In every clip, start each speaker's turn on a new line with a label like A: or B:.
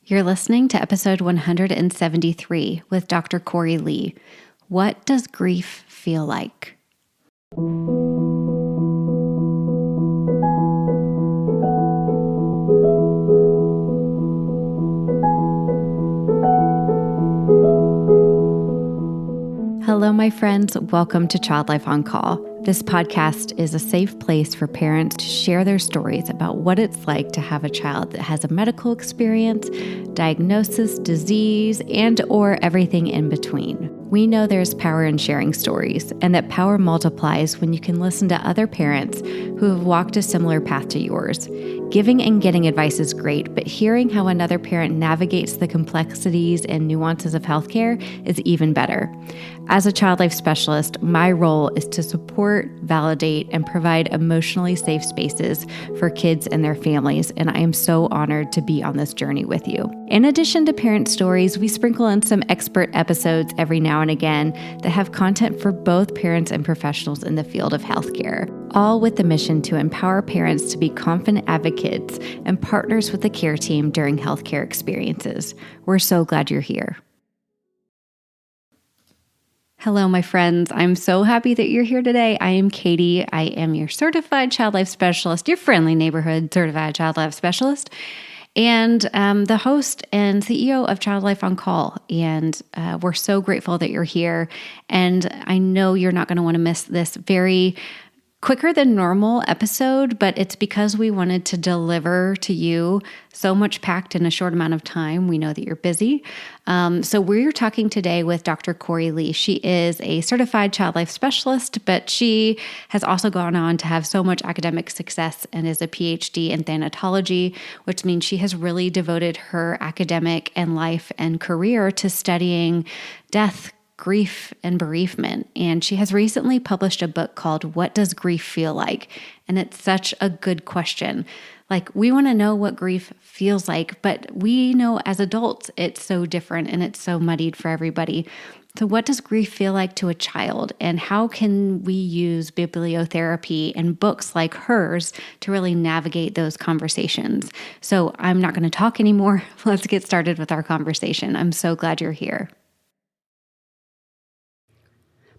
A: You're listening to episode 173 with Dr. Korie Leigh. What does grief feel like? Hello, my friends. Welcome to Child Life on Call. This podcast is a safe place for parents to share their stories about what it's like to have a child that has a medical experience, diagnosis, disease, and or everything in between. We know there's power in sharing stories, and that power multiplies when you can listen to other parents who have walked a similar path to yours. Giving and getting advice is great, but hearing how another parent navigates the complexities and nuances of healthcare is even better. As a child life specialist, my role is to support, validate, and provide emotionally safe spaces for kids and their families, and I am so honored to be on this journey with you. In addition to parent stories, we sprinkle in some expert episodes every now and again that have content for both parents and professionals in the field of healthcare, all with the mission to empower parents to be confident advocates and partners with the care team during healthcare experiences. We're so glad you're here. Hello, my friends. I'm so happy that you're here today. I am Katie. I am your certified child life specialist, your friendly neighborhood certified child life specialist, and the host and CEO of Child Life on Call. And we're so grateful that you're here. And I know you're not going to want to miss this very quicker than normal episode, but it's because we wanted to deliver to you so much packed in a short amount of time. We know that you're busy. So we're talking today with Dr. Korie Leigh. She is a certified child life specialist, but she has also gone on to have so much academic success and is a PhD in thanatology, which means she has really devoted her academic and life and career to studying death, grief, and bereavement. And she has recently published a book called What Does Grief Feel Like? And it's such a good question. Like, we want to know what grief feels like, but we know as adults it's so different and it's so muddied for everybody. So what does grief feel like to a child? And how can we use bibliotherapy and books like hers to really navigate those conversations? So I'm not going to talk anymore. Let's get started with our conversation. I'm so glad you're here.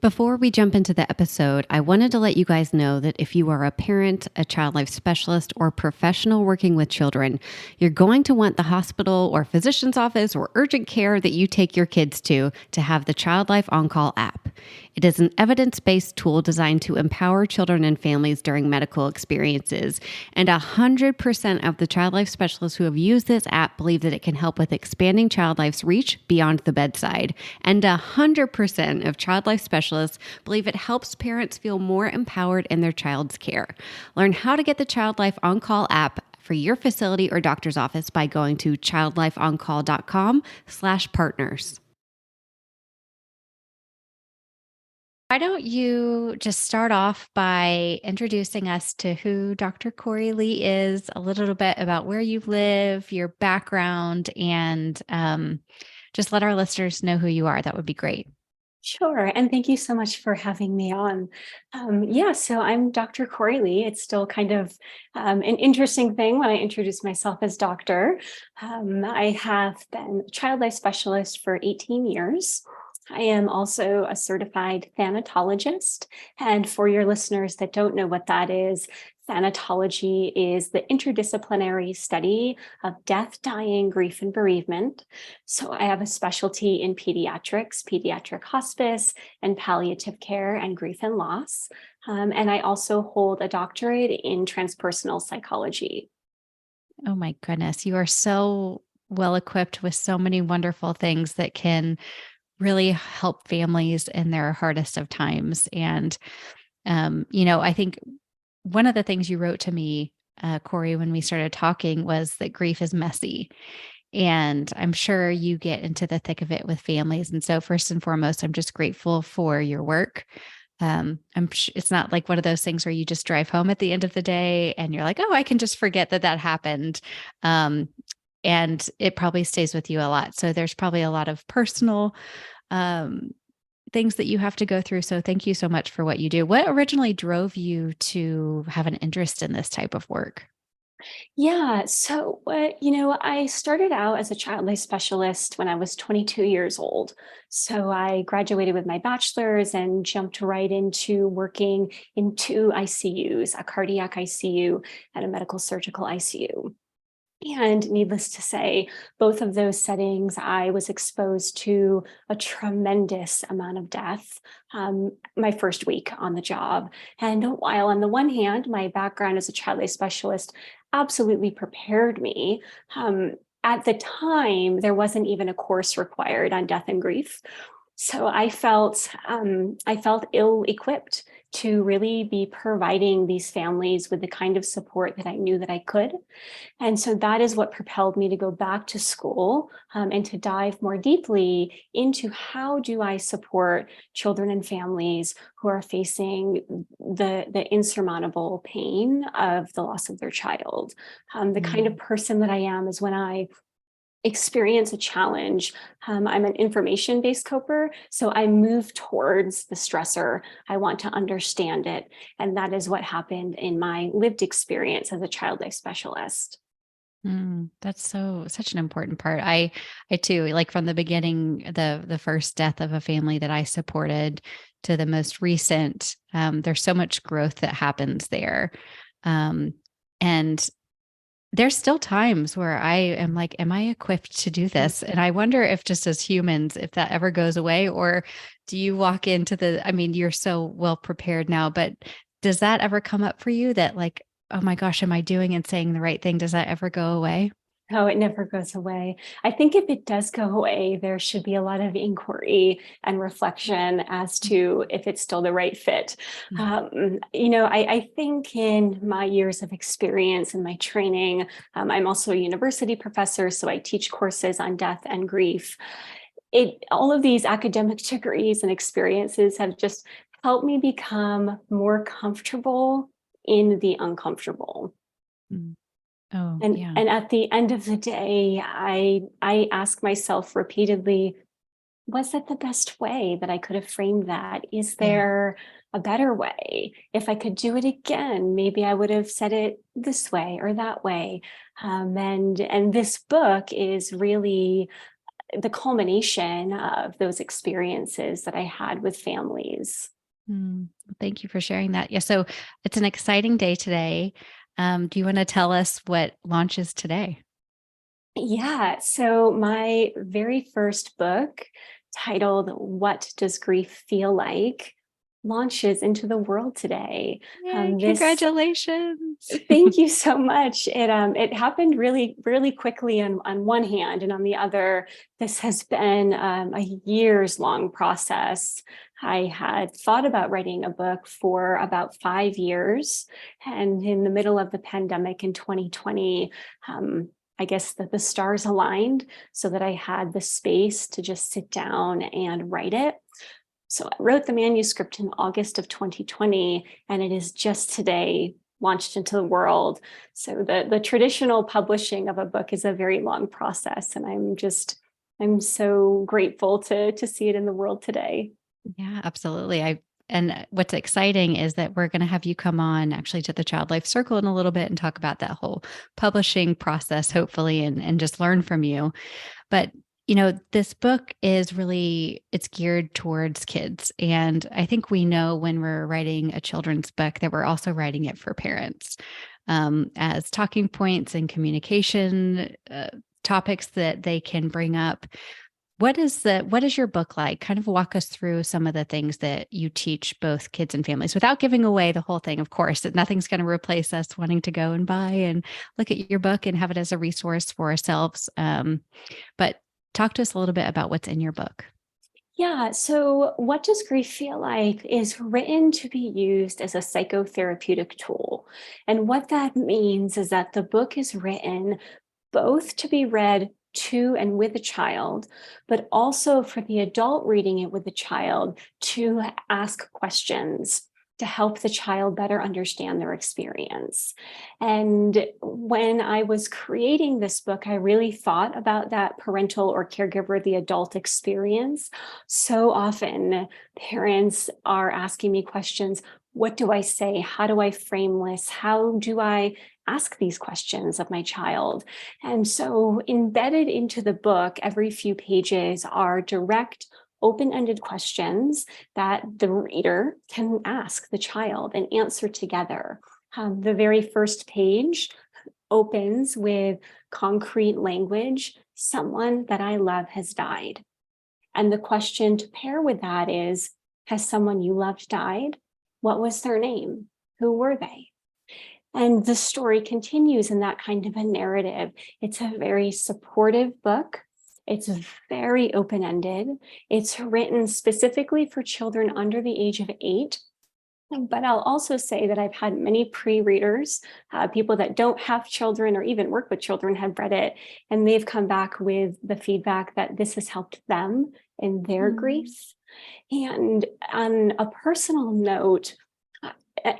A: Before we jump into the episode, I wanted to let you guys know that if you are a parent, a child life specialist, or professional working with children, you're going to want the hospital or physician's office or urgent care that you take your kids to have the Child Life On Call app. It is an evidence-based tool designed to empower children and families during medical experiences. And 100% of the child life specialists who have used this app believe that it can help with expanding child life's reach beyond the bedside. And 100% of child life specialists believe it helps parents feel more empowered in their child's care. Learn how to get the Child Life On Call app for your facility or doctor's office by going to childlifeoncall.com/partners. Why don't you just start off by introducing us to who Dr. Korie Leigh is, a little bit about where you live, your background, and just let our listeners know who you are. That would be great.
B: Sure. And thank you so much for having me on. So I'm Dr. Korie Leigh. It's still kind of an interesting thing when I introduce myself as doctor. I have been a child life specialist for 18 years. I am also a certified thanatologist. And for your listeners that don't know what that is, thanatology is the interdisciplinary study of death, dying, grief, and bereavement. So I have a specialty in pediatrics, pediatric hospice, and palliative care and grief and loss. And I also hold a doctorate in transpersonal psychology.
A: Oh my goodness. You are so well equipped with so many wonderful things that can really help families in their hardest of times. And, I think one of the things you wrote to me, Korie, when we started talking was that grief is messy. And I'm sure you get into the thick of it with families. And so first and foremost, I'm just grateful for your work. It's not like one of those things where you just drive home at the end of the day and you're like, oh, I can just forget that happened. And it probably stays with you a lot. So there's probably a lot of personal things that you have to go through. So thank you so much for what you do. What originally drove you to have an interest in this type of work?
B: Yeah. So, I started out as a child life specialist when I was 22 years old. So, I graduated with my bachelor's and jumped right into working in two ICUs, a cardiac ICU and a medical surgical ICU. And needless to say, both of those settings, I was exposed to a tremendous amount of death my first week on the job. And while, on the one hand, my background as a child life specialist absolutely prepared me, um, at the time, there wasn't even a course required on death and grief. So I felt ill-equipped to really be providing these families with the kind of support that I knew that I could. And so that is what propelled me to go back to school, and to dive more deeply into how do I support children and families who are facing the insurmountable pain of the loss of their child. The kind of
A: Mm.
B: person that I am is when I experience a challenge, I'm an information based coper. So I move towards the stressor. I want to understand it. And that is what happened in my lived experience as a child life specialist.
A: That's such an important part. I too, like from the beginning, the first death of a family that I supported to the most recent, there's so much growth that happens there. Um, and there's still times where I am like, am I equipped to do this? And I wonder if just as humans, if that ever goes away, or do you walk into I mean, you're so well prepared now, but does that ever come up for you that like, oh my gosh, am I doing and saying the right thing? Does that ever go away?
B: Oh, it never goes away. I think if it does go away, there should be a lot of inquiry and reflection as to if it's still the right fit.
A: Yeah.
B: I think in my years of experience and my training, I'm also a university professor, so I teach courses on death and grief. All of these academic degrees and experiences have just helped me become more comfortable in the uncomfortable.
A: Mm. Oh,
B: And
A: yeah.
B: and at the end of the day, I ask myself repeatedly, was that the best way that I could have framed that? Is
A: Yeah.
B: there a better way? If I could do it again, maybe I would have said it this way or that way. And this book is really the culmination of those experiences that I had with families.
A: Thank you for sharing that. Yeah. So it's an exciting day today. Do you want to tell us what launches today?
B: Yeah. So my very first book, titled What Does Grief Feel Like, launches into the world today.
A: Yay,
B: This
A: congratulations.
B: Thank you so much. It happened really, really quickly on one hand, and on the other, this has been a years long process. I had thought about writing a book for about 5 years, and in the middle of the pandemic in 2020, I guess that the stars aligned so that I had the space to just sit down and write it. So I wrote the manuscript in August of 2020, and it is just today launched into the world. So the traditional publishing of a book is a very long process, and I'm so grateful to see it in the world today.
A: Yeah, absolutely. And what's exciting is that we're going to have you come on actually to the Child Life Circle in a little bit and talk about that whole publishing process, hopefully, and just learn from you. But this book is really it's geared towards kids. And I think we know when we're writing a children's book that we're also writing it for parents, as talking points and communication topics that they can bring up. What is your book like? Kind of walk us through some of the things that you teach both kids and families without giving away the whole thing. Of course, that nothing's going to replace us wanting to go and buy and look at your book and have it as a resource for ourselves. But talk to us a little bit about what's in your book.
B: Yeah, so What Does Grief Feel Like is written to be used as a psychotherapeutic tool. And what that means is that the book is written both to be read to and with a child, but also for the adult reading it with the child to ask questions to help the child better understand their experience. And when I was creating this book, I really thought about that parental or caregiver, the adult experience. So often, parents are asking me questions. What do I say? How do I frame this? How do I ask these questions of my child. And so embedded into the book, every few pages are direct, open-ended questions that the reader can ask the child and answer together. The very first page opens with concrete language: someone that I love has died. And the question to pair with that is, has someone you loved died? What was their name? Who were they? And the story continues in that kind of a narrative. It's a very supportive book. It's very open-ended. It's written specifically for children under the age of 8. But I'll also say that I've had many pre-readers, people that don't have children or even work with children, have read it, and they've come back with the feedback that this has helped them in their grief. And on a personal note,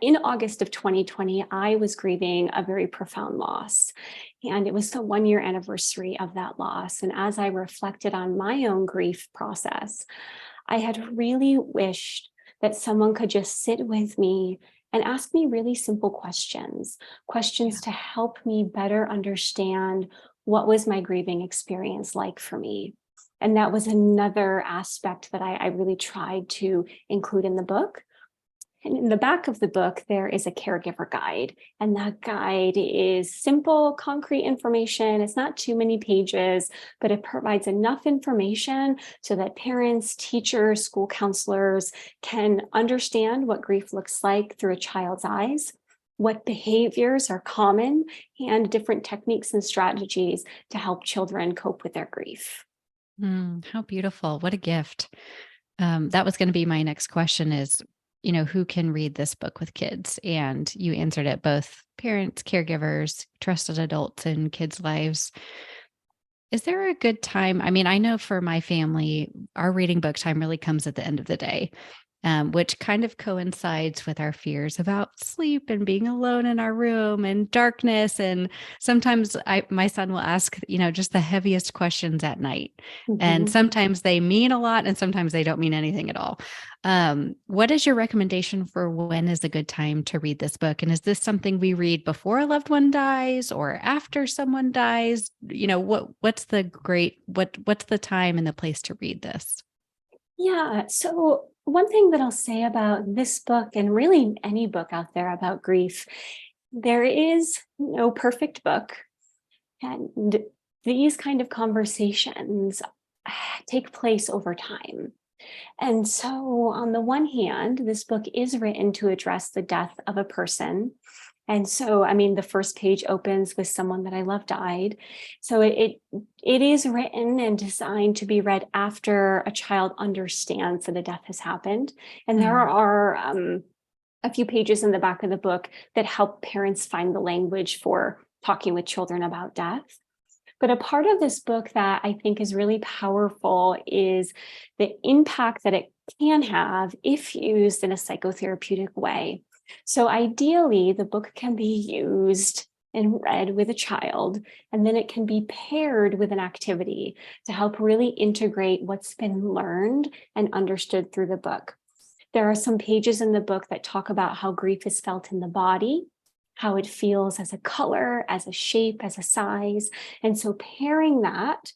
B: in August of 2020, I was grieving a very profound loss, and it was the 1-year anniversary of that loss. And as I reflected on my own grief process, I had really wished that someone could just sit with me and ask me really simple questions to help me better understand what was my grieving experience like for me. And that was another aspect that I really tried to include in the book. And in the back of the book, there is a caregiver guide. And that guide is simple, concrete information. It's not too many pages, but it provides enough information so that parents, teachers, school counselors can understand what grief looks like through a child's eyes, what behaviors are common, and different techniques and strategies to help children cope with their grief.
A: How beautiful. What a gift. That was going to be my next question is, who can read this book with kids? And you answered it, both parents, caregivers, trusted adults in kids' lives. Is there a good time? I mean, I know for my family, our reading book time really comes at the end of the day, which kind of coincides with our fears about sleep and being alone in our room and darkness. And sometimes my son will ask, just the heaviest questions at night. And sometimes they mean a lot and sometimes they don't mean anything at all. What is your recommendation for when is a good time to read this book? And is this something we read before a loved one dies or after someone dies? What's the time and the place to read this?
B: Yeah. So one thing that I'll say about this book, and really any book out there about grief, there is no perfect book. And these kind of conversations take place over time. And so on the one hand, this book is written to address the death of a person. And so, the first page opens with someone that I love died. So it is written and designed to be read after a child understands that a death has happened. And there are a few pages in the back of the book that help parents find the language for talking with children about death. But a part of this book that I think is really powerful is the impact that it can have if used in a psychotherapeutic way. So ideally, the book can be used and read with a child, and then it can be paired with an activity to help really integrate what's been learned and understood through the book. There are some pages in the book that talk about how grief is felt in the body, how it feels as a color, as a shape, as a size. And so pairing that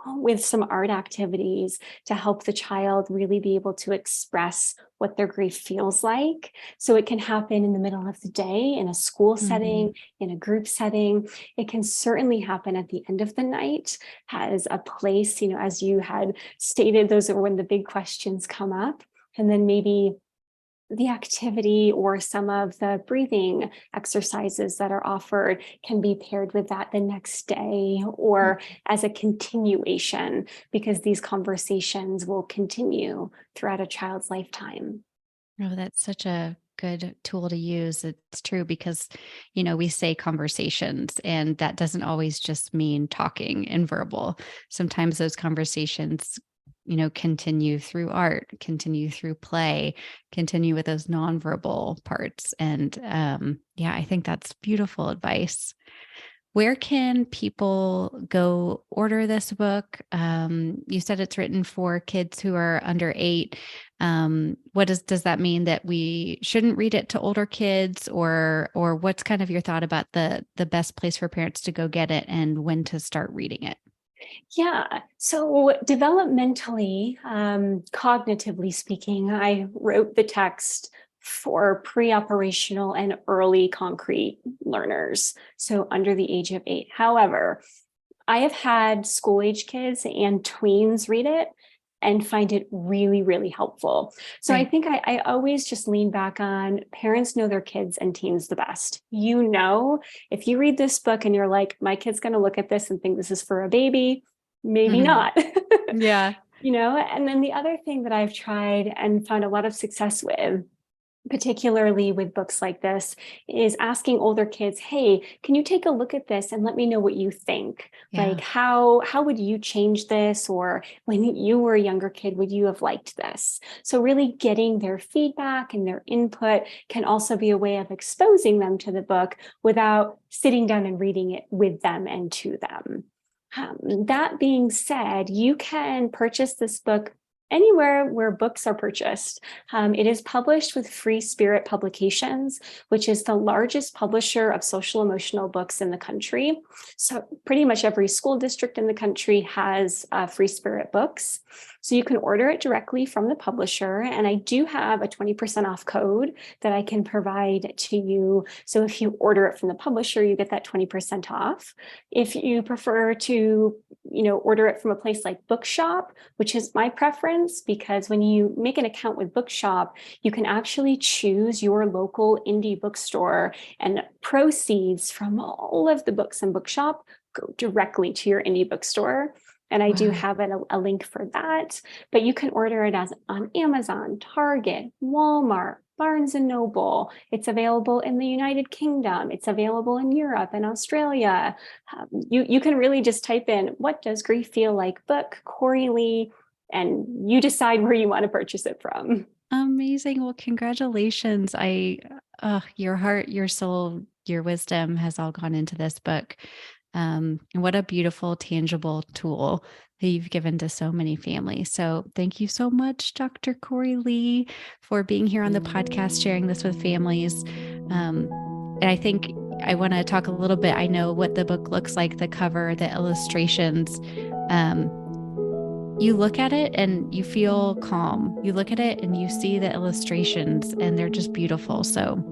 B: with some art activities to help the child really be able to express what their grief feels like. So it can happen in the middle of the day, in a school setting, in a group setting. It can certainly happen at the end of the night as a place, as you had stated, those are when the big questions come up. And then maybe the activity or some of the breathing exercises that are offered can be paired with that the next day or as a continuation, because these conversations will continue throughout a child's lifetime.
A: Oh, that's such a good tool to use. It's true because, we say conversations and that doesn't always just mean talking and verbal. Sometimes those conversations continue through art, continue through play, continue with those nonverbal parts. And I think that's beautiful advice. Where can people go order this book? You said it's written for kids who are under 8. Does that mean that we shouldn't read it to older kids, or what's kind of your thought about the best place for parents to go get it and when to start reading it?
B: Yeah. So developmentally, cognitively speaking, I wrote the text for pre-operational and early concrete learners, so under the age of 8. However, I have had school age kids and tweens read it and find it really, really helpful. So I
A: Right.
B: think I always just lean back on parents know their kids and teens the best. If you read this book and you're like, my kid's going to look at this and think this is for a baby, maybe
A: Mhm.
B: not.
A: Yeah.
B: And then the other thing that I've tried and found a lot of success with, particularly with books like this, is asking older kids, hey, can you take a look at this and let me know what you think? Like,
A: Yeah.
B: how would you change this? Or when you were a younger kid, would you have liked this? So really getting their feedback and their input can also be a way of exposing them to the book without sitting down and reading it with them and to them. That being said, you can purchase this book anywhere where books are purchased. It is published with Free Spirit Publications, which is the largest publisher of social emotional books in the country. So pretty much every school district in the country has Free Spirit books. So you can order it directly from the publisher. And I do have a 20% off code that I can provide to you. So if you order it from the publisher, you get that 20% off. If you prefer to, order it from a place like Bookshop, which is my preference, because when you make an account with Bookshop, you can actually choose your local indie bookstore, and proceeds from all of the books in Bookshop go directly to your indie bookstore. And I do
A: Wow.
B: have a link for that, but you can order it on Amazon, Target, Walmart, Barnes and Noble. It's available in the United Kingdom. It's available in Europe and Australia. You can really just type in, what does grief feel like book, Korie Leigh, and you decide where you want to purchase it from.
A: Amazing. Well, congratulations. Your heart, your soul, your wisdom has all gone into this book. And what a beautiful, tangible tool that you've given to so many families. So thank you so much, Dr. Korie Leigh, for being here on the podcast, sharing this with families. And I think I want to talk a little bit. I know what the book looks like, the cover, the illustrations. Um, you look at it and you feel calm. You look at it and you see the illustrations, and they're just beautiful. So,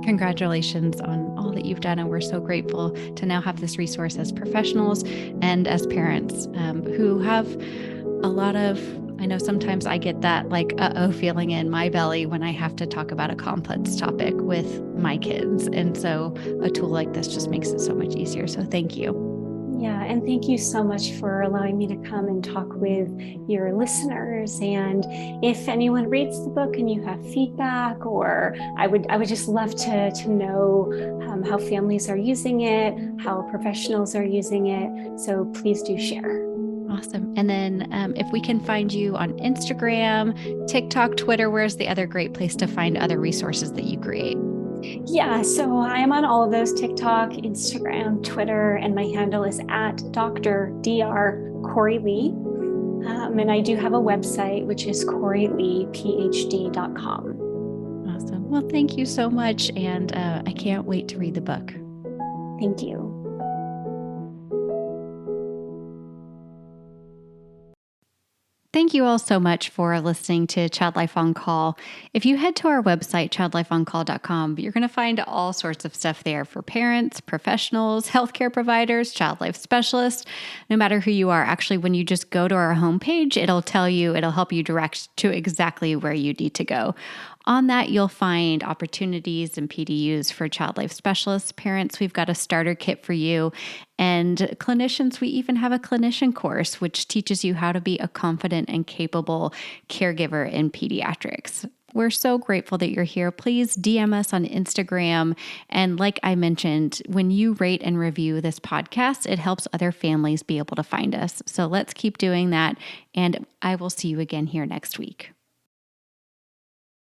A: congratulations on all that you've done. And we're so grateful to now have this resource as professionals and as parents who have a lot of. I know sometimes I get that like, uh-oh feeling in my belly when I have to talk about a complex topic with my kids. And so, a tool like this just makes it so much easier. So, thank you.
B: Yeah, and thank you so much for allowing me to come and talk with your listeners. And if anyone reads the book and you have feedback, or I would just love to know how families are using it, how professionals are using it. So please do share.
A: Awesome. And then if we can find you on Instagram, TikTok, Twitter, where's the other great place to find other resources that you create?
B: Yeah, so I am on all of those: TikTok, Instagram, Twitter, and my handle is at Dr. Korie Leigh. And I do have a website, which is KorieLeighPhD.com.
A: Awesome. Well, thank you so much. And I can't wait to read the book.
B: Thank you.
A: Thank you all so much for listening to Child Life on Call. If you head to our website, childlifeoncall.com, you're going to find all sorts of stuff there for parents, professionals, healthcare providers, child life specialists, no matter who you are. Actually, when you just go to our homepage, it'll help you direct to exactly where you need to go. On that, you'll find opportunities and PDUs for child life specialists. Parents, we've got a starter kit for you. And clinicians, we even have a clinician course, which teaches you how to be a confident and capable caregiver in pediatrics. We're so grateful that you're here. Please DM us on Instagram. And like I mentioned, when you rate and review this podcast, it helps other families be able to find us. So let's keep doing that. And I will see you again here next week.